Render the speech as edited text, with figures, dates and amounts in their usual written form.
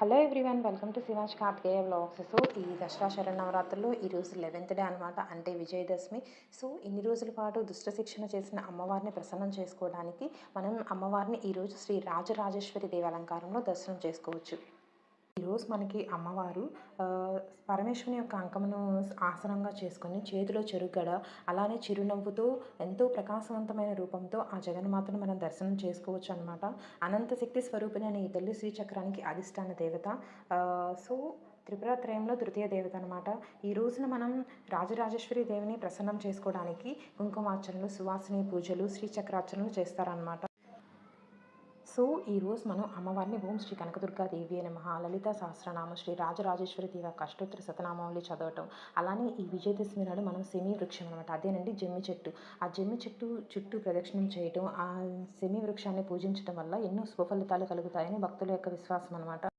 Hello everyone, welcome to Shivansh Karthikeya vlogs. So ఈ దసరా శరన్నవరాత్రుల్లో ఈరోజు 11th day అనమాట, అంటే విజయదశమి. సో ఇన్ని రోజుల పాటు దుష్ట శిక్షణ చేసిన అమ్మవారిని ప్రసన్నం చేసుకోవడానికి మనం అమ్మవారిని ఈరోజు శ్రీ రాజరాజేశ్వరి దేవి అలంకారంలో దర్శనం చేసుకోవచ్చు. ఈరోజు మనకి అమ్మవారు పరమేశ్వరుని యొక్క అంకమును ఆసనంగా చేసుకొని చేతిలో చెరుగడ, అలానే చిరునవ్వుతో ఎంతో ప్రకాశవంతమైన రూపంతో ఆ జగన్మాతను మనం దర్శనం చేసుకోవచ్చు అనమాట. అనంత శక్తి స్వరూపిణి అనే ఈ తల్లి శ్రీచక్రానికి అధిష్టాన దేవత. సో త్రిపురాత్రయంలో తృతీయ దేవత అనమాట. ఈ రోజున మనం రాజరాజేశ్వరి దేవిని ప్రసన్నం చేసుకోవడానికి కుంకుమార్చనలు, సువాసిని పూజలు, శ్రీచక్రార్చనలు చేస్తారనమాట. సో ఈరోజు మనం అమ్మవారిని ఓం శ్రీ కనకదుర్గాదేవి నమః, లలిత సహస్రనామ, శ్రీ రాజరాజేశ్వరి దేవి అష్టోత్తర శతనామావళి చదవటం, అలానే ఈ విజయదశమి నాడు మనం సెమీ వృక్షం అనమాట, అదేనండి జమ్మి చెట్టు. ఆ జమ్మి చెట్టు చుట్టూ ప్రదక్షిణం చేయటం, ఆ సెమీ వృక్షాన్ని పూజించడం వల్ల ఎన్నో శుభ ఫలితాలు కలుగుతాయని భక్తుల యొక్క విశ్వాసం అనమాట.